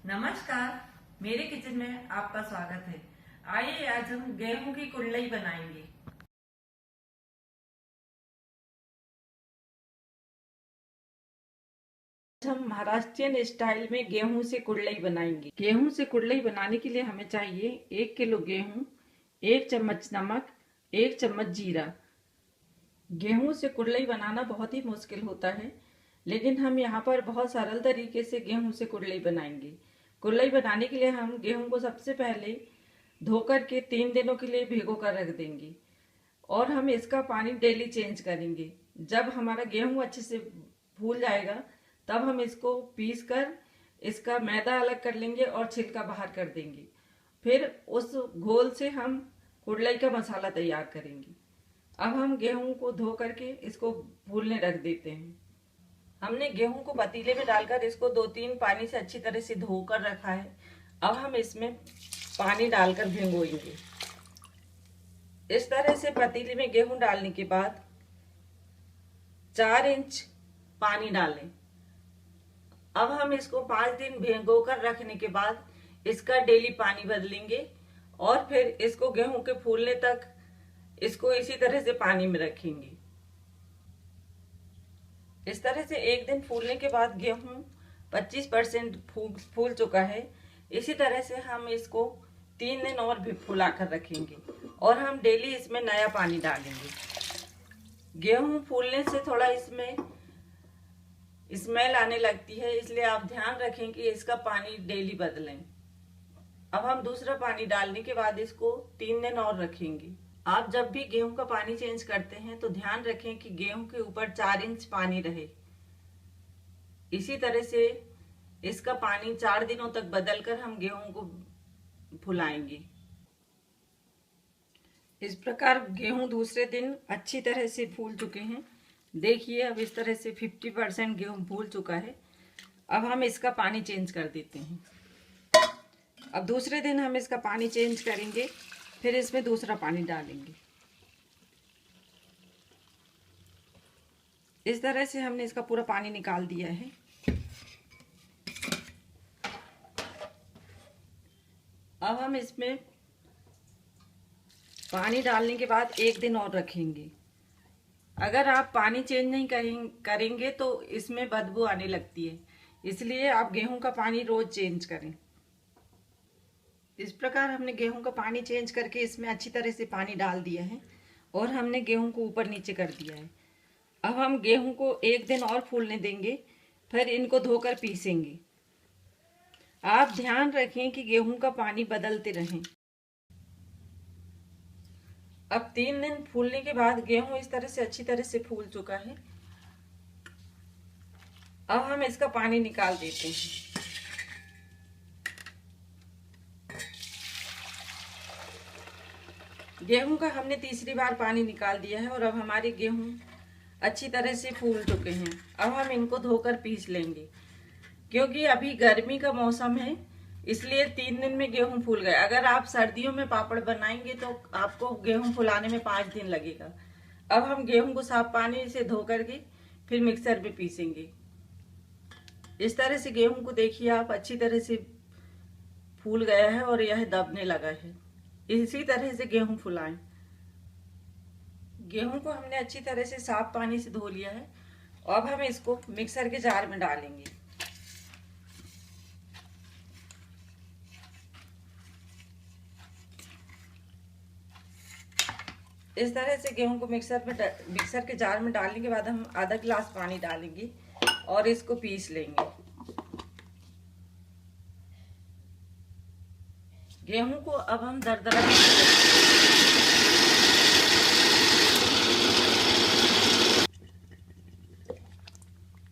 नमस्कार, मेरे किचन में आपका स्वागत है। आइए आज हम गेहूं की कुल्हड़ी बनाएंगे। हम महाराष्ट्रियन स्टाइल में गेहूं से कुल्हड़ी बनाएंगे। गेहूं से कुल्हड़ी बनाने के लिए हमें चाहिए 1 किलो गेहूं, 1 चम्मच नमक, 1 चम्मच जीरा। गेहूं से कुल्हड़ी बनाना बहुत ही मुश्किल होता है, लेकिन हम यहाँ पर बहुत सरल तरीके से गेहूं से कुल्हड़ी बनाएंगे। कुल्हड़ी बनाने के लिए हम गेहूं को सबसे पहले धोकर के 3 दिनों के लिए भिगो कर रख देंगे और हम इसका पानी डेली चेंज करेंगे। जब हमारा गेहूं अच्छे से फूल जाएगा तब हम इसको पीस कर इसका मैदा अलग कर लेंगे और छिलका बाहर कर देंगे। फिर उस घोल से हम कुल्हड़ी का मसाला तैयार करेंगे। अब हम गेहूं को धो करके इसको फूलने रख देते हैं। हमने गेहूं को पतीले में डालकर इसको 2-3 पानी से अच्छी तरह से धोकर रखा है। अब हम इसमें पानी डालकर भिगोएंगे। इस तरह से पतीले में गेहूं डालने के बाद 4 इंच पानी डालें। अब हम इसको 5 दिन भिगोकर रखने के बाद इसका डेली पानी बदलेंगे और फिर इसको गेहूं के फूलने तक इसको इसी तरह से पानी में रखेंगे। इस तरह से 1 दिन फूलने के बाद गेहूं 25% फूल चुका है। इसी तरह से हम इसको 3 दिन और भी फुला कर रखेंगे और हम डेली इसमें नया पानी डालेंगे। गेहूं फूलने से थोड़ा इसमें स्मेल आने लगती है, इसलिए आप ध्यान रखें कि इसका पानी डेली बदलें। अब हम दूसरा पानी डालने के बाद इसको 3 दिन और रखेंगे। आप जब भी गेहूं का पानी चेंज करते हैं तो ध्यान रखें कि गेहूं के ऊपर 4 इंच पानी रहे। इसी तरह से इसका पानी 4 दिनों तक बदलकर हम गेहूं को फुलाएंगे। इस प्रकार गेहूं दूसरे दिन अच्छी तरह से फूल चुके हैं। देखिए, अब इस तरह से 50% गेहूं फूल चुका है। अब हम इसका पानी चेंज कर देते हैं। अब दूसरे दिन हम इसका पानी चेंज करेंगे, फिर इसमें दूसरा पानी डालेंगे। इस तरह से हमने इसका पूरा पानी निकाल दिया है। अब हम इसमें पानी डालने के बाद 1 दिन और रखेंगे। अगर आप पानी चेंज नहीं करेंगे तो इसमें बदबू आने लगती है, इसलिए आप गेहूं का पानी रोज चेंज करें। इस प्रकार हमने गेहूं का पानी चेंज करके इसमें अच्छी तरह से पानी डाल दिया है और हमने गेहूं को ऊपर नीचे कर दिया है। अब हम गेहूं को 1 दिन और फूलने देंगे, फिर इनको धोकर पीसेंगे। आप ध्यान रखें कि गेहूं का पानी बदलते रहें। अब 3 दिन फूलने के बाद गेहूं इस तरह से अच्छी तरह से फूल चुका है। अब हम इसका पानी निकाल देते हैं। गेहूं का हमने तीसरी बार पानी निकाल दिया है और अब हमारे गेहूं अच्छी तरह से फूल चुके हैं। अब हम इनको धोकर पीस लेंगे। क्योंकि अभी गर्मी का मौसम है, इसलिए 3 दिन में गेहूं फूल गए। अगर आप सर्दियों में पापड़ बनाएंगे तो आपको गेहूं फुलाने में 5 दिन लगेगा। अब हम गेहूं को साफ पानी से धो करके फिर मिक्सर में पीसेंगे। इस तरह से गेहूं को देखिए, आप अच्छी तरह से फूल गया है और यह दबने लगा है। इसी तरह से गेहूं फुलाएं। गेहूं को हमने अच्छी तरह से साफ पानी से धो लिया है। अब हम इसको मिक्सर के जार में डालेंगे। इस तरह से गेहूं को मिक्सर के जार में डालने के बाद हम आधा गिलास पानी डालेंगे और इसको पीस लेंगे। गेहूं को अब हम दरदरा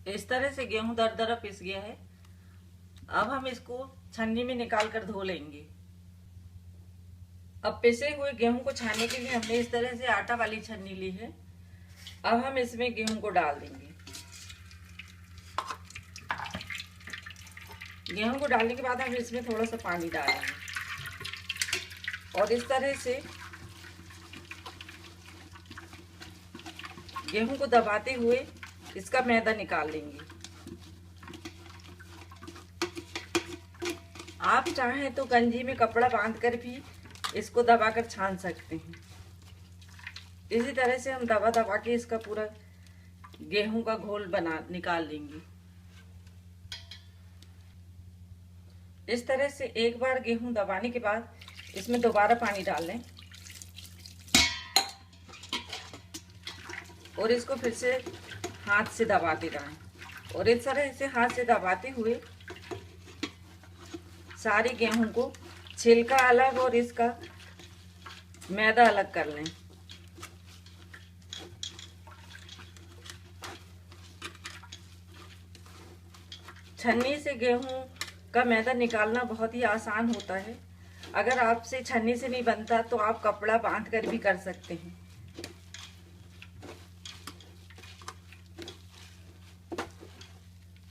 इस तरह से गेहूं दरदरा पिस गया है। अब हम इसको छन्नी में निकाल कर धो लेंगे। अब पिसे हुए गेहूं को छानने के लिए हमने इस तरह से आटा वाली छन्नी ली है। अब हम इसमें गेहूं को डाल देंगे। गेहूं को डालने के बाद हम इसमें थोड़ा सा पानी डालेंगे और इस तरह से गेहूं को दबाते हुए इसका मैदा निकाल लेंगे। आप चाहें तो गंजी में कपड़ा बांधकर भी इसको दबाकर छान सकते हैं। इसी तरह से हम दबा दबा के इसका पूरा गेहूं का घोल बना निकाल लेंगे। इस तरह से एक बार गेहूं दबाने के बाद इसमें दोबारा पानी डाल लें और इसको फिर से हाथ से दबाते रहें और इस तरह से हाथ से दबाते हुए सारे गेहूं को छिलका अलग और इसका मैदा अलग कर लें। छन्नी से गेहूं का मैदा निकालना बहुत ही आसान होता है। अगर आपसे छन्नी से नहीं बनता तो आप कपड़ा बांध कर भी कर सकते हैं।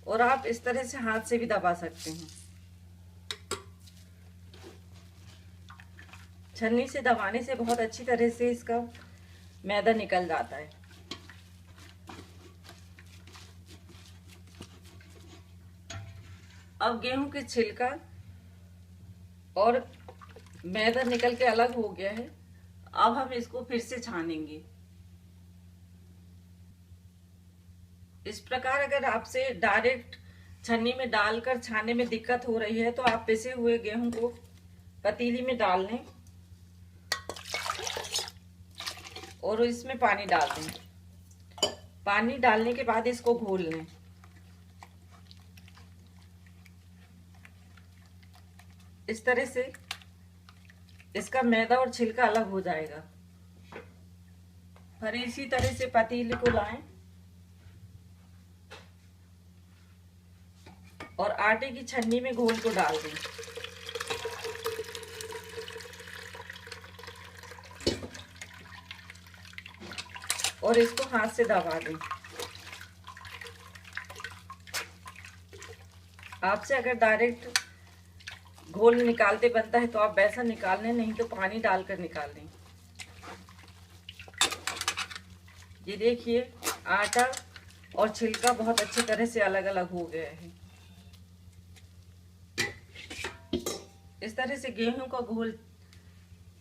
और आप इस तरह से हाथ से भी दबा सकते हैं। छन्नी से दबाने से बहुत अच्छी तरह से इसका मैदा निकल जाता है। अब गेहूं के छिलका और मैदा निकल के अलग हो गया है। अब हम इसको फिर से छानेंगे। इस प्रकार अगर आपसे डायरेक्ट छन्नी में डालकर छानने में दिक्कत हो रही है तो आप पिसे हुए गेहूं को पतीली में डाल लें और इसमें पानी डाल दें। पानी डालने के बाद इसको घोल लें। इस तरह से इसका मैदा और छिलका अलग हो जाएगा। फिर इसी तरह से पतीले को लाएं और आटे की छन्नी में घोल को डाल दें। और इसको हाथ से दबा दें। आपसे अगर डायरेक्ट घोल निकालते बनता है तो आप वैसा निकाल लें, नहीं तो पानी डालकर निकाल लें। ये देखिए आटा और छिलका बहुत अच्छी तरह से अलग अलग हो गया है। इस तरह से गेहूं का घोल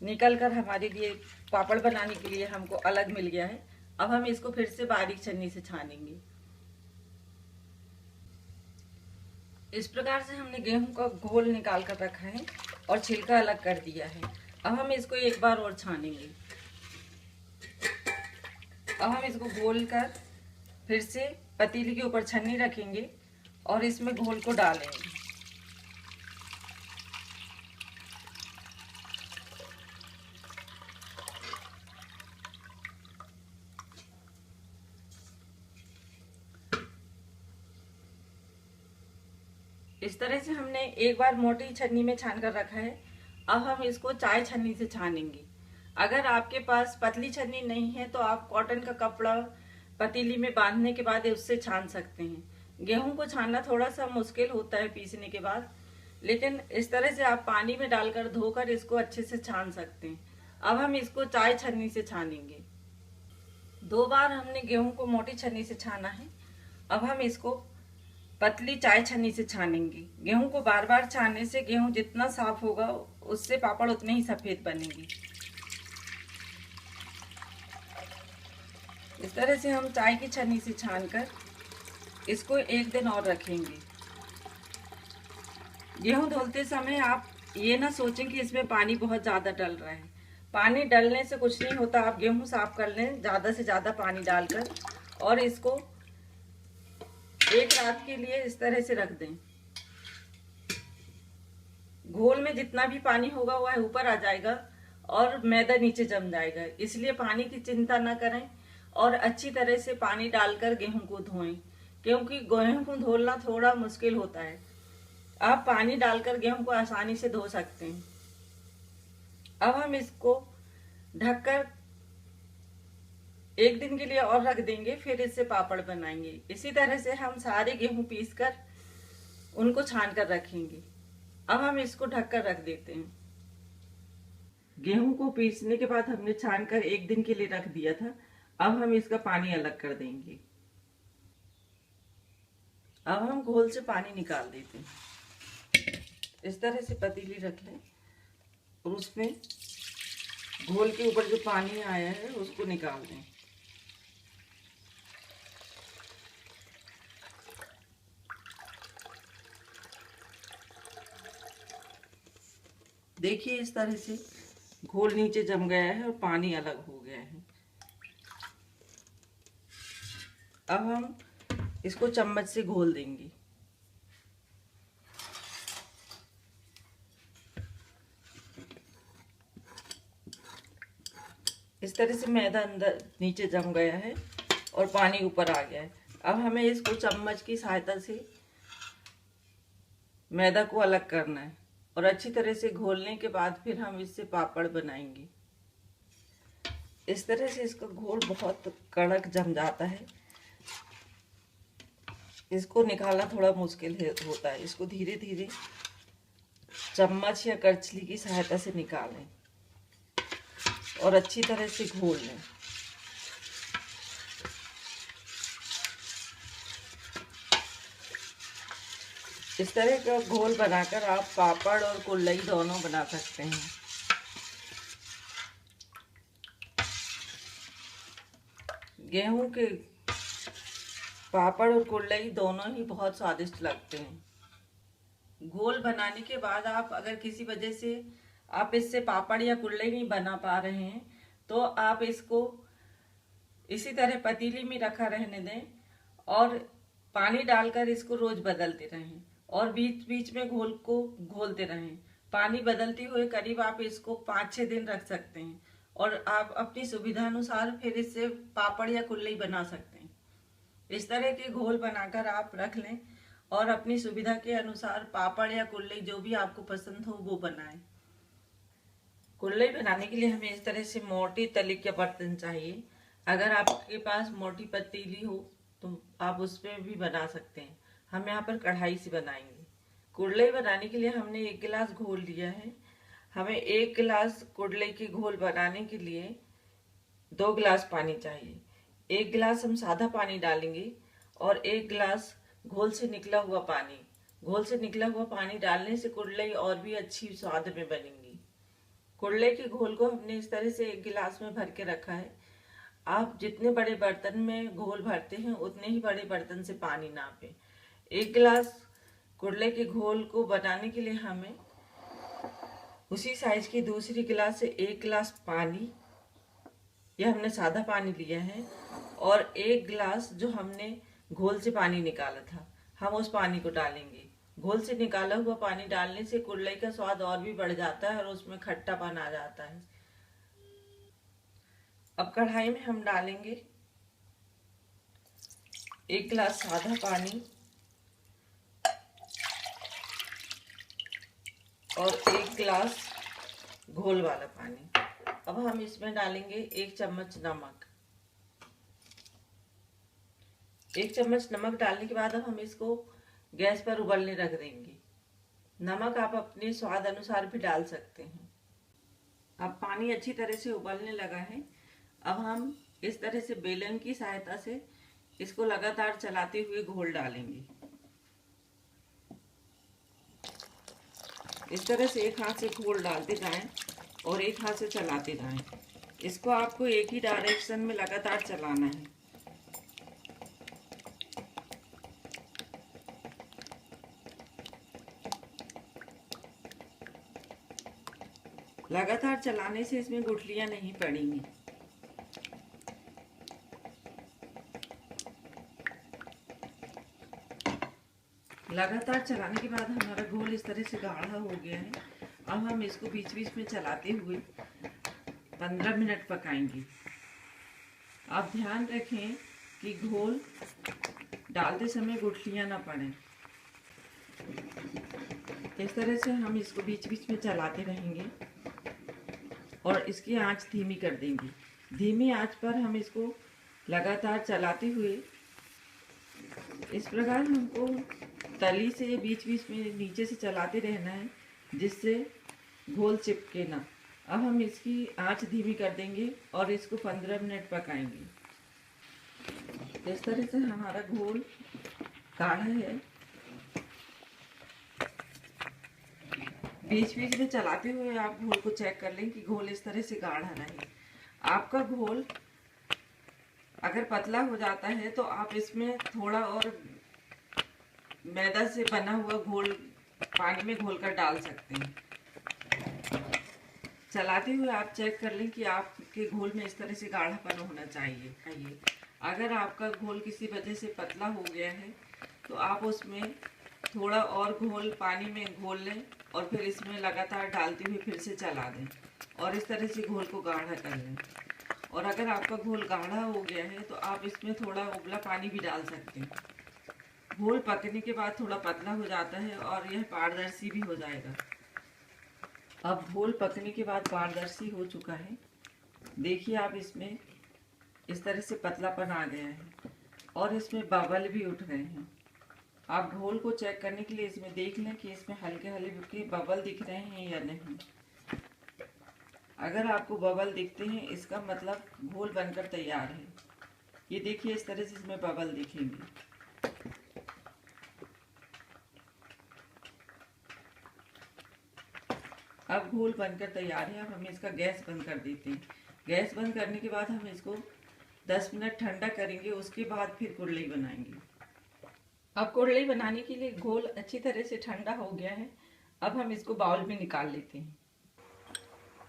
निकल कर हमारे लिए पापड़ बनाने के लिए हमको अलग मिल गया है। अब हम इसको फिर से बारीक छन्नी से छानेंगे। इस प्रकार से हमने गेहूं का घोल निकाल कर रखा है और छिलका अलग कर दिया है। अब हम इसको एक बार और छानेंगे। अब हम इसको घोल कर फिर से पतीली के ऊपर छन्नी रखेंगे और इसमें घोल को डालेंगे। इस तरह से हमने एक बार मोटी छन्नी में छान कर रखा है। अब हम इसको चाय छन्नी से छानेंगे। अगर आपके पास पतली छन्नी नहीं है तो आप कॉटन का कपड़ा पतीली में बांधने के बाद उससे छान सकते हैं। गेहूं को छानना थोड़ा सा मुश्किल होता है पीसने के बाद, लेकिन इस तरह से आप पानी में डालकर धोकर इसको अच्छे से छान सकते हैं। अब हम इसको चाय छन्नी से छानेंगे। 2 बार हमने गेहूं को मोटी छन्नी से छाना है। अब हम इसको पतली चाय छन्नी से छानेंगे। गेहूं को बार बार छानने से गेहूं जितना साफ होगा उससे पापड़ उतने ही सफेद बनेंगे। इस तरह से हम चाय की छन्नी से छानकर इसको 1 दिन और रखेंगे। गेहूं धुलते समय आप ये ना सोचें कि इसमें पानी बहुत ज्यादा डल रहा है। पानी डलने से कुछ नहीं होता। आप गेहूं साफ कर लें ज्यादा से ज्यादा पानी डालकर और इसको 1 रात के लिए इस तरह से रख दें। घोल में जितना भी पानी होगा वह ऊपर आ जाएगा और मैदा नीचे जम जाएगा। इसलिए पानी की चिंता न करें और अच्छी तरह से पानी डालकर गेहूं को धोएं, क्योंकि गेहूं को धोना थोड़ा मुश्किल होता है। आप पानी डालकर गेहूं को आसानी से धो सकते हैं। अब हम इसको ढककर 1 दिन के लिए और रख देंगे, फिर इससे पापड़ बनाएंगे। इसी तरह से हम सारे गेहूं पीसकर उनको छान कर रखेंगे। अब हम इसको ढककर रख देते हैं। गेहूं को पीसने के बाद हमने छान कर 1 दिन के लिए रख दिया था। अब हम इसका पानी अलग कर देंगे। अब हम घोल से पानी निकाल देते हैं। इस तरह से पतीली रख लें और उसमें घोल के ऊपर जो पानी आया है उसको निकाल दें। देखिए इस तरह से घोल नीचे जम गया है और पानी अलग हो गया है। अब हम इसको चम्मच से घोल देंगे। इस तरह से मैदा अंदर नीचे जम गया है और पानी ऊपर आ गया है। अब हमें इसको चम्मच की सहायता से मैदा को अलग करना है और अच्छी तरह से घोलने के बाद फिर हम इससे पापड़ बनाएंगे। इस तरह से इसका घोल बहुत कड़क जम जाता है, इसको निकालना थोड़ा मुश्किल होता है। इसको धीरे धीरे चम्मच या करछली की सहायता से निकालें और अच्छी तरह से घोल लें। इस तरह का घोल बनाकर आप पापड़ और कुल्हड़ी दोनों बना सकते हैं। गेहूं के पापड़ और कुल्हड़ी दोनों ही बहुत स्वादिष्ट लगते हैं। घोल बनाने के बाद आप अगर किसी वजह से आप इससे पापड़ या कुल्हड़ी नहीं बना पा रहे हैं तो आप इसको इसी तरह पतीली में रखा रहने दें और पानी डालकर इसको रोज बदलते रहें और बीच बीच में घोल को घोलते रहें। पानी बदलते हुए करीब आप इसको 5-6 दिन रख सकते हैं और आप अपनी सुविधा अनुसार फिर इससे पापड़ या कुल्हड़ी बना सकते हैं। इस तरह के घोल बनाकर आप रख लें और अपनी सुविधा के अनुसार पापड़ या कुल्हड़ी जो भी आपको पसंद हो वो बनाएं। कुल्हड़ी बनाने के लिए हमें इस तरह से मोटी तली के बर्तन चाहिए। अगर आपके पास मोटी पतीली हो तो आप उसमें भी बना सकते हैं। हम यहाँ पर कढ़ाई से बनाएंगे। कुल्हड़ी बनाने के लिए हमने 1 गिलास घोल लिया है। हमें 1 गिलास कुल्हड़ी के घोल बनाने के लिए 2 गिलास पानी चाहिए। 1 गिलास हम सादा पानी डालेंगे और 1 गिलास घोल से निकला हुआ पानी। घोल से निकला हुआ पानी डालने से कुल्हड़ी और भी अच्छी स्वाद में बनेंगी। कुल्हड़ी के घोल को हमने इस तरह से 1 गिलास में भर के रखा है। आप जितने बड़े बर्तन में घोल भरते हैं उतने ही बड़े बर्तन से पानी नापें। 1 गिलास कुल्हड़ी के घोल को बनाने के लिए हमें उसी साइज की दूसरी गिलास से 1 गिलास पानी, यह हमने सादा पानी लिया है, और 1 गिलास जो हमने घोल से पानी निकाला था हम उस पानी को डालेंगे। घोल से निकाला हुआ पानी डालने से कुल्हड़ी का स्वाद और भी बढ़ जाता है और उसमें खट्टापन आ जाता है। अब कढ़ाई में हम डालेंगे 1 गिलास सादा पानी और 1 गिलास घोल वाला पानी। अब हम इसमें डालेंगे 1 चम्मच नमक। 1 चम्मच नमक डालने के बाद अब हम इसको गैस पर उबलने रख देंगे। नमक आप अपने स्वाद अनुसार भी डाल सकते हैं। अब पानी अच्छी तरह से उबलने लगा है। अब हम इस तरह से बेलन की सहायता से इसको लगातार चलाते हुए घोल डालेंगे। इस तरह से एक हाथ से घोल डालते जाएं और एक हाथ से चलाते जाएं। इसको आपको एक ही डायरेक्शन में लगातार चलाना है। लगातार चलाने से इसमें गुठलियां नहीं पड़ेंगी। लगातार चलाने के बाद हमारा घोल इस तरह से गाढ़ा हो गया है। अब हम इसको बीच बीच में चलाते हुए 15 मिनट पकाएंगे। आप ध्यान रखें कि घोल डालते समय गुठलियां ना पड़ें। इस तरह से हम इसको बीच बीच में चलाते रहेंगे और इसकी आंच धीमी कर देंगे। धीमी आंच पर हम इसको लगातार चलाते हुए इस प्रकार हमको तली से बीच बीच में नीचे से चलाते रहना है जिससे घोल चिपके ना। अब हम इसकी आंच धीमी कर देंगे और इसको 15 मिनट पकाएंगे। इस तरह से हमारा घोल गाढ़ा है। बीच बीच में चलाते हुए आप घोल को चेक कर लें कि घोल इस तरह से गाढ़ा रहे। आपका घोल अगर पतला हो जाता है तो आप इसमें थोड़ा और मैदा से बना हुआ घोल पानी में घोलकर डाल सकते हैं। चलाते हुए आप चेक कर लें कि आपके घोल में इस तरह से गाढ़ापन होना चाहिए। अगर आपका घोल किसी वजह से पतला हो गया है तो आप उसमें थोड़ा और घोल पानी में घोल लें और फिर इसमें लगातार डालते हुए फिर से चला दें और इस तरह से घोल को गाढ़ा कर लें। और अगर आपका घोल गाढ़ा हो गया है तो आप इसमें थोड़ा उबला पानी भी डाल सकते हैं। घोल पकने के बाद थोड़ा पतला हो जाता है और यह पारदर्शी भी हो जाएगा। अब घोल पकने के बाद पारदर्शी हो चुका है। देखिए आप इसमें इस तरह से पतलापन आ गया है और इसमें बबल भी उठ गए हैं। आप घोल को चेक करने के लिए इसमें देख लें कि इसमें हल्के हल्के बबल दिख रहे हैं या नहीं। अगर आपको बबल दिखते हैं इसका मतलब घोल बनकर तैयार है। ये देखिए इस तरह से इसमें बबल दिखेंगे। अब घोल बनकर तैयार है। अब हम इसका गैस बंद कर देते हैं। गैस बंद करने के बाद हम इसको 10 मिनट ठंडा करेंगे, उसके बाद फिर कुरलई बनाएंगे। अब कुरलई बनाने के लिए घोल अच्छी तरह से ठंडा हो गया है। अब हम इसको बाउल में निकाल लेते हैं।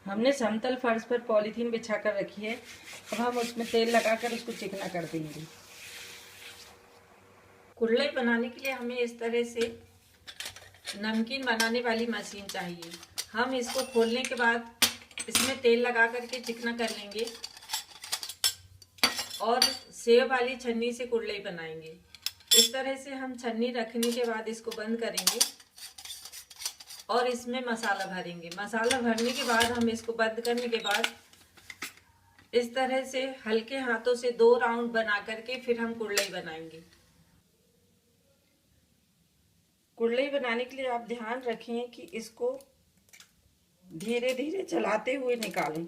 हमने समतल फर्श पर पॉलीथीन बिछा कर रखी है। अब हम उसमें तेल लगाकर उसको चिकना कर देंगे। कुरलई बनाने के लिए हमें इस तरह से नमकीन बनाने वाली मशीन चाहिए। हम इसको खोलने के बाद इसमें तेल लगा करके चिकना कर लेंगे और सेव वाली छन्नी से कुरलई बनाएंगे। इस तरह से हम छन्नी रखने के बाद इसको बंद करेंगे और इसमें मसाला भरेंगे। मसाला भरने के बाद हम इसको बंद करने के बाद इस तरह से हल्के हाथों से 2 राउंड बना करके फिर हम कुरलई बनाएंगे। कुरलई बनाने के लिए आप ध्यान रखें कि इसको धीरे धीरे चलाते हुए निकालें।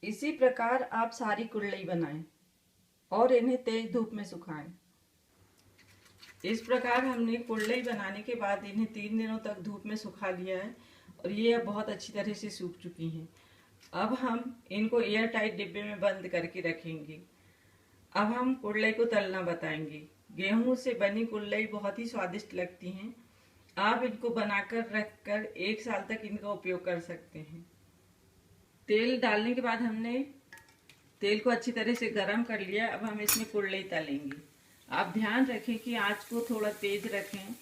इसी प्रकार आप सारी कुरलई बनाएं और इन्हें तेज धूप में सुखाएं। इस प्रकार हमने कुरलई बनाने के बाद इन्हें 3 दिनों तक धूप में सुखा लिया है और ये अब बहुत अच्छी तरह से सूख चुकी हैं। अब हम इनको एयर टाइट डिब्बे में बंद करके रखेंगे। अब हम कुरलई को तलना बताएंगे। गेहूं से बनी कुरलई बहुत ही स्वादिष्ट लगती हैं। आप इनको बनाकर रखकर 1 साल तक इनका उपयोग कर सकते हैं। तेल डालने के बाद हमने तेल को अच्छी तरह से गर्म कर लिया। अब हम इसमें कुरलई तलेंगे। आप ध्यान रखें कि आंच को थोड़ा तेज रखें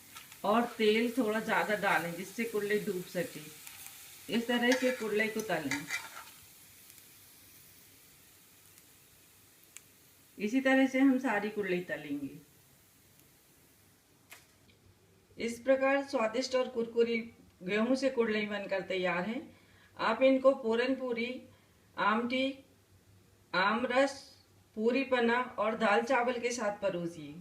और तेल थोड़ा ज़्यादा डालें जिससे कुरलई डूब सके। इस तरह से कुरलई को तलें। इसी तरह से हम सारी कुरलई तलेंगे। इस प्रकार स्वादिष्ट और कुरकुरी गेहूं से कुरलई बनकर तैयार है। आप इनको पूरन पूरी, आमटी, आमरस, पूरी पना और दाल चावल के साथ परोसिए।